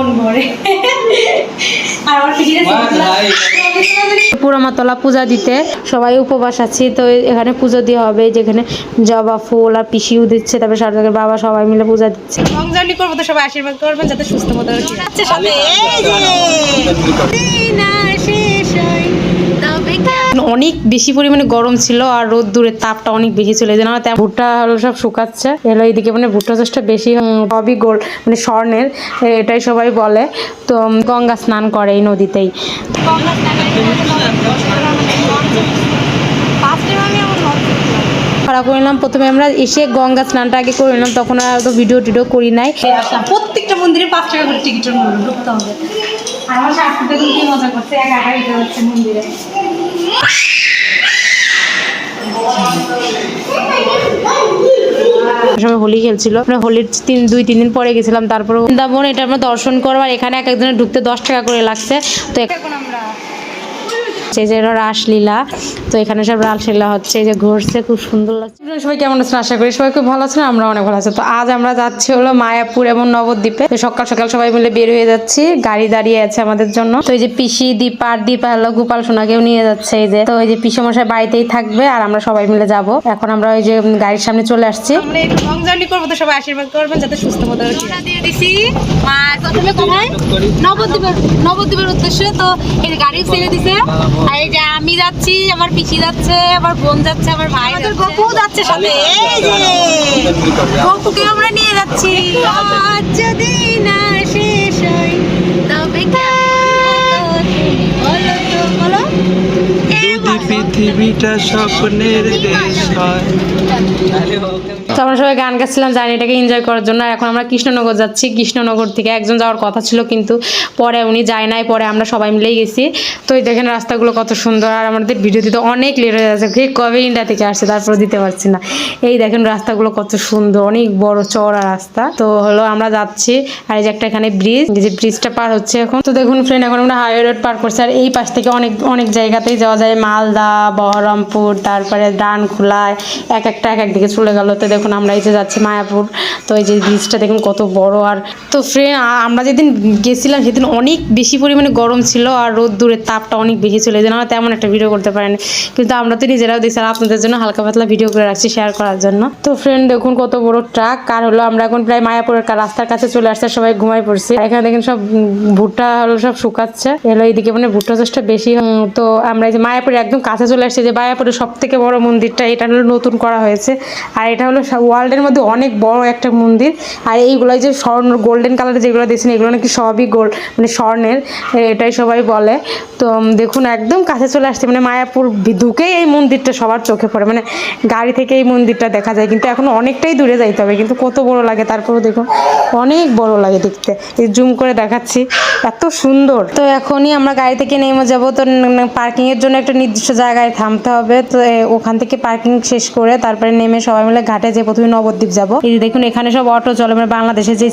মন ভরে। পুরামাতলা পূজা দিতে সবাই উপবাস আছি, তো এখানে পুজো দেওয়া হবে, যেখানে জবা ফুল আর পিসিও দিচ্ছে, তারপরে সারদাকের বাবা সবাই মিলে পূজা দিচ্ছে। লং জার্নি করবো তো সবাই আশীর্বাদ করবেন যাতে সুস্থ মতো যাচ্ছে সাথে। অনেক বেশি পরিমাণে গরম ছিল আর রোদ দূরের তাপটা অনেক বেশি ছিল, যেন ভুট্টা হলো সব শুকাচ্ছে এলো এইদিকে, মানে ভুট্টা চাষটা বেশি সবই গোল মানে স্বর্ণের, এটাই সবাই বলে। তো গঙ্গা স্নান করে এই নদীতেই। খারাপ করলাম, প্রথমে আমরা এসে গঙ্গা স্নানটা আগে করে নিলাম, তখন আর তো ভিডিও টিডিও করি নাই। প্রত্যেকটা মন্দিরে 5 টাকা করে টিকিটের মূল্য ঢুকতে হবে। আর আমার শাশুড়িটা কি মজা করছে, একা একা এটা হচ্ছে মন্দিরে। সবাই হোলি খেলছিল, আমরা হোলির 2-3 দিন পরে গেছিলাম। তারপরে বৃন্দাবন এটা আমরা দর্শন করবো, আর এখানে এক একজনের ঢুকতে 10 টাকা করে লাগছে। তো এখন আমরা এই যে রাসলীলা, তো এখানে সব রাসলীলা হচ্ছে, এই যে ঘুরছে, খুব সুন্দর লাগছে। সবাই কেমন আছেন? আশা করি সবাই খুব ভালো আছেন, আমরা অনেক ভালো আছি। তো আজ আমরা যাচ্ছি হলো মায়াপুর এবং নবদ্বীপে। তো সকাল সকাল সবাই মিলে বের হয়ে যাচ্ছি, গাড়ি দাঁড়িয়ে আছে আমাদের জন্য। তো এই যে পিসি, দীপা হলো গোপাল সোনাকেও নিয়ে যাচ্ছে এই যে। তো এই যে পিসি মশাই বাড়িতেই থাকবে আর আমরা সবাই মিলে যাব। এখন আমরা ওই যে গাড়ির সামনে চলে আসছি। আমরা একটু লং জার্নি করবো তো সবাই আশীর্বাদ করবেন যাতে সুস্থ মতো দিয়ে দিছি। আর প্রথমে কোথায় নবদ্বীপের উদ্দেশ্যে। তো এই যে গাড়ি ছেড়ে দিছে, আর এই যে আমি যাচ্ছি, আমার পিসি যাচ্ছে, আমার বোন যাচ্ছে, আমার ভাই যাচ্ছে, গপু যাচ্ছে সাথে। এই যে গপুকে আমরা নিয়ে যাচ্ছি। আজ যদি না শেষ হয় তবে বলো পৃথিবীটা স্বপ্নের দেশ হয়। তো আমরা সবাই গান গাচ্ছিলাম জার্নিটাকে এনজয় করার জন্য। এখন আমরা কৃষ্ণনগর যাচ্ছি। কৃষ্ণনগর থেকে একজন যাওয়ার কথা ছিল, কিন্তু পরে উনি যায় নাই, পরে আমরা সবাই মিলেই গেছি। তো এই দেখেন রাস্তাগুলো কত সুন্দর, আর আমাদের ভিডিও দিতে অনেক লেট হয়ে যাচ্ছে, কবে ইন্ডিয়া থেকে আসছে তারপর দিতে পারছি না। এই দেখেন রাস্তাগুলো কত সুন্দর, অনেক বড় চওড়া রাস্তা। তো হলো আমরা যাচ্ছি, আর এই যে একটা এখানে ব্রিজ, যে ব্রিজটা পার হচ্ছে এখন। তো দেখুন ফ্রেন্ড, এখন আমরা হাইওয়ে রোড পার করছি, আর এই পাশ থেকে অনেক অনেক জায়গাতেই যাওয়া যায়, মালদা, বহরমপুর, তারপরে ডানখোলায়, এক একদিকে চলে গেল। তো দেখুন আমরা এই যে যাচ্ছি মায়াপুর। তো এই যে ব্রিজটা দেখুন কত বড়। আর তো ফ্রেন্ড, আমরা যেদিন গেছিলাম সেদিন অনেক বেশি পরিমাণে গরম ছিল আর রোদ দূরের তাপটা অনেক বেশি ছিল, যেন আমরা তেমন একটা ভিডিও করতে পারিনি। কিন্তু আমরা তো নিজেরাও দেখছিলাম, আপনাদের জন্য হালকা পাতলা ভিডিও করে রাখছি শেয়ার করার জন্য। তো ফ্রেন্ড দেখুন কত বড় ট্রাক। আর হলো আমরা এখন প্রায় মায়াপুরের রাস্তার কাছে চলে আসছে, সবাই ঘুমাই পড়ছি। এখানে দেখেন সব ভুট্টা হলো সব শুকাচ্ছে এলো এইদিকে, মানে ভুট্টা চাষটা বেশি। তো আমরা এই যে মায়াপুরের একদম কাছে চলে আসছি, যে মায়াপুরের সব থেকে বড় মন্দিরটা, এটা হলো নতুন করা হয়েছে। আর এটা হলো ওয়ার্ল্ডের মধ্যে অনেক বড় একটা মন্দির। আর এইগুলো যে স্বর্ণ গোল্ডেন কালারের যেগুলো দিয়েছেন, এগুলো নাকি সবই গোল্ড মানে স্বর্ণের, এটাই সবাই বলে। তো দেখুন একদম কাছে চলে আসছে, মানে মায়াপুর ঢুকেই এই মন্দিরটা সবার চোখে পড়ে, মানে গাড়ি থেকে এই মন্দিরটা দেখা যায়, কিন্তু এখন অনেকটাই দূরে যাইতে হবে, কিন্তু কত বড় লাগে। তারপরেও দেখুন অনেক বড় লাগে দেখতে, এই জুম করে দেখাচ্ছি, এত সুন্দর। তো এখনই আমরা গাড়ি থেকে নেমে যাবো। তো পার্কিং এর জন্য একটা নির্দিষ্ট জায়গায় থামতে হবে। তো ওখান থেকে পার্কিং শেষ করে তারপরে নেমে সবাই মিলে ঘাটে যে প্রথমে নবদ্বীপ যাবো। এই দেখুন এখানে সব অটো চলে, মানে বাংলাদেশে যে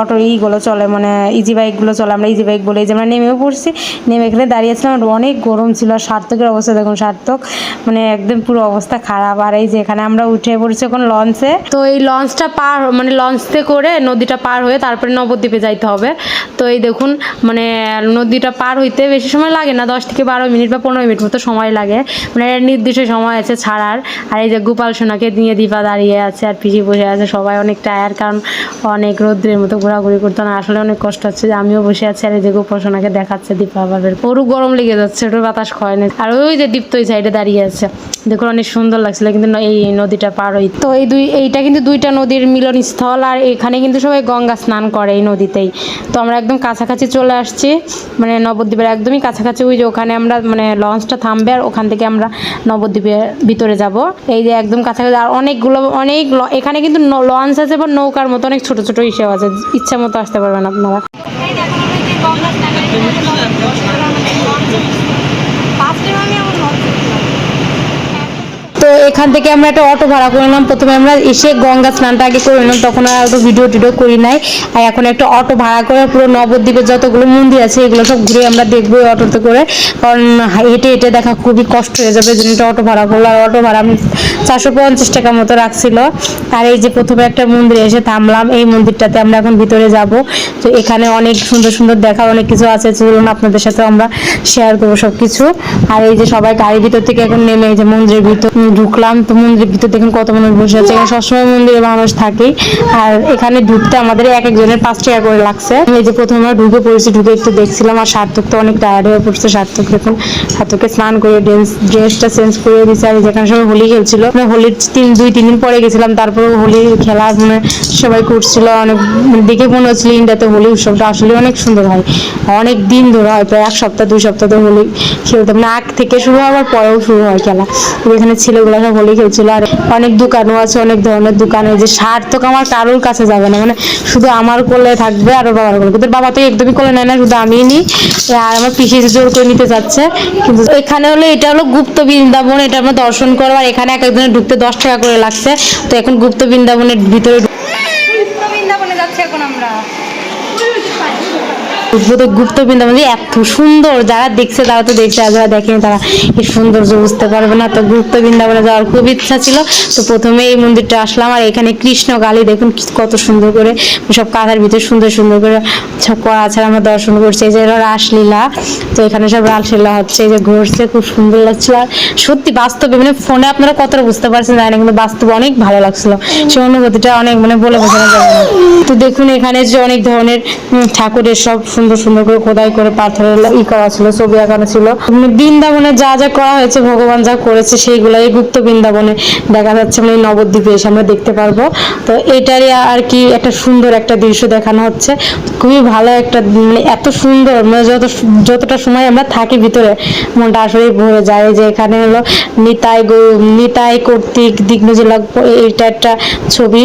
অটো এইগুলো চলে, মানে ইজি বাইকগুলো চলে, আমরা ইজি বাইক বলে। এই যে আমরা নেমেও পড়ছি, নেমে এখানে দাঁড়িয়েছিলাম, অনেক গরম ছিল। আর সার্থকের অবস্থা দেখুন, সার্থক মানে একদম পুরো অবস্থা খারাপ। আর এই যে এখানে আমরা উঠে পড়ছি এখন লঞ্চে। তো এই লঞ্চটা পার মানে লঞ্চে করে নদীটা পার হয়ে তারপরে নবদ্বীপে যাইতে হবে। তো এই দেখুন মানে নদীটা পার হইতে বেশি সময় লাগে না, 10 থেকে 12 মিনিট বা 15 মিনিট মতো সময় লাগে, মানে নির্দিষ্ট সময় আছে ছাড়ার। আর এই যে গোপাল সোনাকে নিয়ে দীপা দাঁড়িয়ে আছে আর পিসি বসে আছে, সবাই অনেক টায়ার, কারণ অনেক রোদ্রের মতো ঘোরাঘুরি করতে না, আসলে অনেক কষ্ট হচ্ছে। যে আমিও বসে আছি, আর এই যে গোপাল সোনাকে দেখাচ্ছে দীপা বাবের, ওরও গরম লেগে যাচ্ছে, ওটা বাতাস খায় না। আর ওই যে দীপ্ত ওই সাইডে দাঁড়িয়ে আছে, দেখুন অনেক সুন্দর লাগছিল। কিন্তু এই নদীটা পার হই, তো এইটা কিন্তু 2টা নদীর মিলনস্থল, আর এখানে কিন্তু সবাই গঙ্গা স্নান করে এই নদীতেই। তো আমরা একদম কাছাকাছি চলে আসছি, মানে নবদ্বীপের একদমই কাছাকাছি। ওই যে ওখানে আমরা মানে লঞ্চটা থামবে, আর ওখান থেকে আমরা নবদ্বীপের ভিতরে যাব। এই যে একদম কাছাকাছি, আর অনেকগুলো এখানে কিন্তু লঞ্চ আছে বা নৌকার মতো অনেক ছোট ছোট ইসেও আছে, ইচ্ছা মতো আসতে পারবেন আপনারা। তো তো এখান থেকে আমরা একটা অটো ভাড়া করে নিলাম। প্রথমে আমরা এসে গঙ্গা স্নানটা আগে করে নিলাম, তখন আর তো ভিডিও টিডিও করি নাই। আর এখন একটা অটো ভাড়া করে পুরো নবদ্বীপের যতগুলো মন্দির আছে এগুলো সব ঘুরে আমরা দেখবো এই অটোতে করে, কারণ হেঁটে হেঁটে দেখা খুবই কষ্ট হয়ে যাবে, জন্য একটা অটো ভাড়া করলো। আর অটো ভাড়া 450 টাকা মতো রাখছিল। আর এই যে প্রথমে একটা মন্দিরে এসে থামলাম, এই মন্দিরটাতে আমরা এখন ভিতরে যাব। তো এখানে অনেক সুন্দর সুন্দর দেখার অনেক কিছু আছে, চলুন আপনাদের সাথে আমরা শেয়ার করবো সবকিছু। আর এই যে সবাই গাড়ির ভিতর থেকে এখন নেমে এই যে মন্দিরের ভিতর ঢুকলাম। তো মন্দিরের ভিতর দেখুন কত মানুষ বসে আছে, এখানে সবসময় মন্দিরে মানুষ থাকেই। আর এখানে ঢুকতে আমাদের এক একজনের 5 টাকা করে লাগছে। এই যে প্রথমে আমরা ঢুকে পড়েছি, ঢুকে একটু দেখছিলাম। আর সার্থক তো অনেক টায়ার্ড হয়ে পড়ছে, সার্থক দেখুন সার্থককে স্নান করে ড্রেসটা চেঞ্জ করে দিয়েছে। আর যেখানে সবাই হোলি খেলছিল, হোলির 2-3 দিন পরে গেছিলাম, তারপরে হোলি খেলা মানে সবাই করছিল। অনেক দেখে মনে হচ্ছিল ইন্ডিয়াতে হোলি উৎসবটা আসলে অনেক সুন্দর হয়, অনেক দিন ধরে হয়, প্রায় 1 সপ্তাহ 2 সপ্তাহ ধরে হোলি খেলতাম না, আগ থেকে শুরু হওয়ার পরেও শুরু হয় খেলা। এখানে ছেলেগুলো সব হোলি খেলছিল। আর অনেক দোকানও আছে, অনেক ধরনের দোকান। এই যে সার্থক আমার কারোর কাছে যাবে না, মানে শুধু আমার কোলে থাকবে আর ওর বাবার কোলে, কিন্তু বাবা তো একদমই কোলে নেয় না, শুধু আমিই নিই। আর আমার পিসি জোর করে নিতে যাচ্ছে। কিন্তু এখানে হলো এটা হলো গুপ্ত বৃন্দাবন, এটা আমরা দর্শন করবো। আর এখানে এক একজনের ঢুকতে 10 টাকা করে লাগছে। তো এখন গুপ্ত বৃন্দাবনের ভিতরে বৃন্দাবনে যাচ্ছি এখন আমরা। গুপ্ত বৃন্দাবন এত সুন্দর, যারা দেখছে তারা তো দেখছে, আর যারা দেখেনি তারা এই সৌন্দর্য বুঝতে পারবে না। তো গুপ্ত বৃন্দাবনে যাওয়ার খুব ইচ্ছা ছিল। তো প্রথমে এই মন্দিরটা আসলাম। আর এখানে কৃষ্ণ গালি দেখুন কত সুন্দর করে সব কাঁথার ভিতরে সুন্দর সুন্দর করে সব করা আছে, আমরা দর্শন করছি। এই যে রাসলীলা, তো এখানে সব রাসলীলা হচ্ছে, এই যে ঘুরছে, খুব সুন্দর লাগছিল। আর সত্যি বাস্তবে মানে ফোনে আপনারা কতটা বুঝতে পারছেন জানি না, কিন্তু বাস্তবে অনেক ভালো লাগছিল, সেই অনুভূতিটা অনেক মানে বলে বোঝানো যাবে না। তো দেখুন এখানে যে অনেক ধরনের ঠাকুরের সব সুন্দর সুন্দর করে খোদাই করে পাথরের করা ছিল, ছবি আঁকানো ছিল। বৃন্দাবনে যা যা করা হয়েছে, ভগবান যা করেছে সেইগুলো এই গুপ্ত বৃন্দাবনে দেখা যাচ্ছে, মানে নবদ্বীপে এসে আমরা দেখতে পারবো। তো এটারই আর কি একটা সুন্দর একটা দৃশ্য দেখানো হচ্ছে, খুবই ভালো একটা, মানে এত সুন্দর, মানে যতটা সময় আমরা থাকি ভিতরে মনটা আসলেই ভরে যায়। যে এখানে হলো নিতাই কর্তৃক দিগ্নজলা, এইটা একটা ছবি।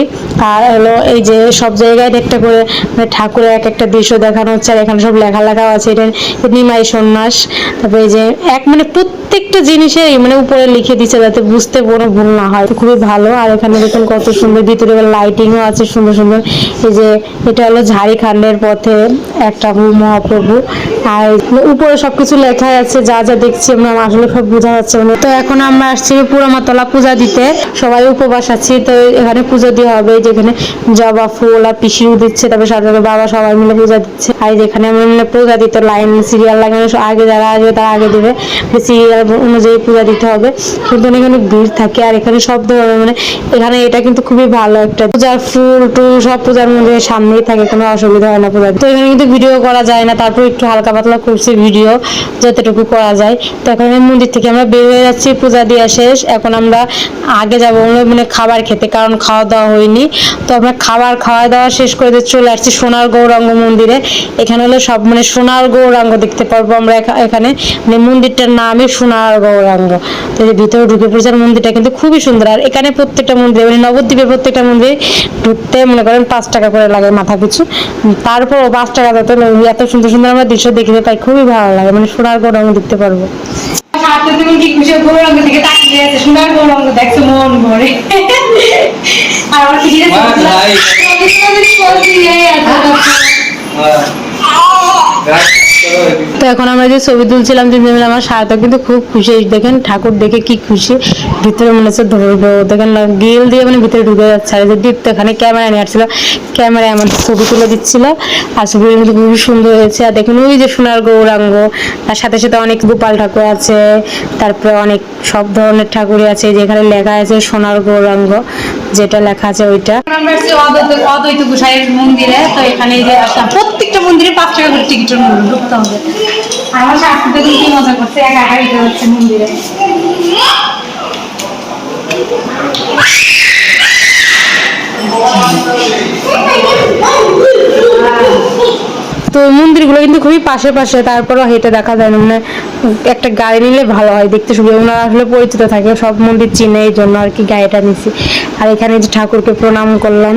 আর হলো এই যে সব জায়গায় একটা করে মানে ঠাকুরের এক একটা দৃশ্য দেখানো হচ্ছে। আর এখানে সব লেখা লেখা আছে, এটা নিমাই সন্ন্যাস। তারপরে এই যে মানে প্রত্যেকটা জিনিসের মানে উপরে লিখে দিচ্ছে যাতে বুঝতে কোনো ভুল না হয়, তো খুবই ভালো। আর এখানে দেখুন কত সুন্দর ভিতরে লাইটিংও আছে সুন্দর সুন্দর। এই যে এটা হলো ঝাড়খণ্ডের পথে একটা মহাপ্রভু। আর উপরে সবকিছু লেখা আছে, যা যা দেখছি আমরা আসলে সব বোঝা যাচ্ছে মানে। তো এখন আমরা আসছি পুরামাতলা পূজা দিতে, সবাই উপবাস আছি। তো এখানে পুজো দেওয়া হবে, যেখানে জবা ফুল আর পিসিও দিচ্ছে, তারপরে সাথে বাবা সবাই মিলে পূজা দিচ্ছে। আর যেখানে মানে পূজা দিতে লাইন সিরিয়াল লাগানো, আগে যারা আসবে তারা আগে দেবে, সিরিয়াল অনুযায়ী পূজা দিতে হবে। কিন্তু এখানে ভিড় থাকে। আর এখানে সব ধরনের মানে এখানে এটা কিন্তু খুবই ভালো একটা পূজার ফুল টুল সব পূজার মধ্যে সামনেই থাকে, কোনো অসুবিধা হয় না পূজা। তো এখানে কিন্তু ভিডিও করা যায় না, তারপর একটু হালকা পাতলা করছি ভিডিও যতটুকু করা যায়। তো এখন মন্দির থেকে আমরা বের হয়ে যাচ্ছি, পূজা দেওয়া শেষ। এখন আমরা আগে যাবো মানে খাবার খেতে, কারণ খাওয়া দাওয়া হয়নি। তো আমরা খাওয়া দাওয়া শেষ করে চলে আসছি সোনার গৌরাঙ্গ মন্দিরে। এখানে হলো সব মানে সোনার গৌরাঙ্গ দেখতে পারবো আমরা এখানে, মানে মন্দিরটার নামই সোনার গৌরাঙ্গ। তো ভিতরে ঢুকে পড়েছে, মন্দিরটা কিন্তু খুবই সুন্দর। আর এখানে প্রত্যেকটা মন্দিরে মানে নবদ্বীপের প্রত্যেকটা মন্দিরে ঢুকতে মনে করেন 5 টাকা করে লাগে মাথা পিছু, তারপরও 5 টাকা যাতে এত সুন্দর সুন্দর আমরা দৃশ্য দেখতে পাই, খুবই ভালো লাগে, মানে সোনার গৌরাঙ্গ দেখতে পারবো। গৌরাঙ্গ থেকে তাকিয়ে আছে, সোনার গৌরাঙ্গ দেখছে মন ভরে। আর আমার তো এখন আমরা যে ছবি তুলছিলাম তিনজন, আমার সাথে কিন্তু খুব খুশি, দেখেন ঠাকুর দেখে কি খুশি, ভিতরে মনে হচ্ছে ধরবো, দেখেন না গেল দিয়ে মানে ভিতরে ঢুকে যাচ্ছে। আর যে দীপ্ত এখানে ক্যামেরা নিয়ে আসছিল, ক্যামেরায় আমার ছবি তুলে দিচ্ছিল, আর ছবির মধ্যে খুবই সুন্দর হয়েছে। আর দেখুন ওই যে সোনার গৌরাঙ্গ, তার সাথে সাথে অনেক গোপাল ঠাকুর আছে, তারপরে অনেক সব ধরনের ঠাকুরই আছে। যেখানে লেখা আছে সোনার গৌরাঙ্গ, যেটা লেখা আছে ওইটা। আমরা আসছি অদ্বৈত গোসাইয়ের মন্দিরে। তো এখানে যে আসলাম, প্রত্যেকটা মন্দিরে 5 টাকা করে টিকিটের মূল্য, ঢুকতে হবে। আর আমার শাশুড়ি কি মজা করছে, একা একা দিতে হচ্ছে মন্দিরে। তো মন্দিরগুলো কিন্তু খুবই পাশে পাশে, তারপরও হেঁটে দেখা যায় না, মানে একটা গাড়ি নিলে ভালো হয়, দেখতে সুবিধা। ওনারা আসলে পরিচিত থাকে, সব মন্দির চিনে, এই জন্য আর কি গাড়িটা নিছি। আর এখানে যে ঠাকুরকে প্রণাম করলাম।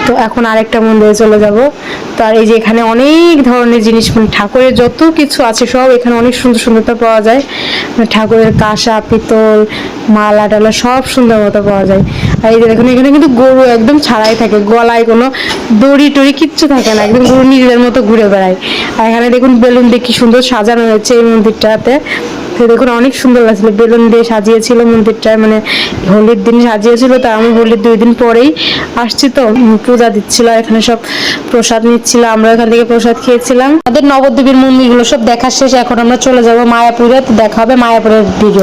তো এখন আরেকটা মন্দিরে চলে যাব। তার এই যে এখানে অনেক ধরনের জিনিস, মানে ঠাকুরের যত কিছু আছে সব এখানে অনেক সুন্দর সুন্দরতা পাওয়া যায়। মানে ঠাকুরের কাঁসা পিতল মালা টালা সব সুন্দর মতো পাওয়া যায়। আর এই যে দেখুন এখানে কিন্তু গরু একদম ছাড়াই থাকে, গলায় কোনো দড়ি টড়ি কিচ্ছু থাকে না, একদম গরু নিজেদের মতো ঘুরে বেড়ায়। আর এখানে দেখুন বেলুন দিয়ে কি সুন্দর সাজানো হয়েছে এই মন্দিরটাতে। তো দেখুন অনেক সুন্দর লাগছিল, বেলুন দিয়ে সাজিয়েছিল মন্দিরটায়, মানে হোলির দিন সাজিয়েছিল। তা আমি হোলির 2 দিন পরেই আসছি, তো পূজা দিচ্ছিল, এখানে সব প্রসাদ নিচ্ছিল, আমরা এখান থেকে প্রসাদ খেয়েছিলাম। আমাদের নবদ্বীপের মন্দিরগুলো সব দেখা শেষ, এখন আমরা চলে যাব মায়াপুরে। তো দেখা হবে মায়াপুরের দিকে।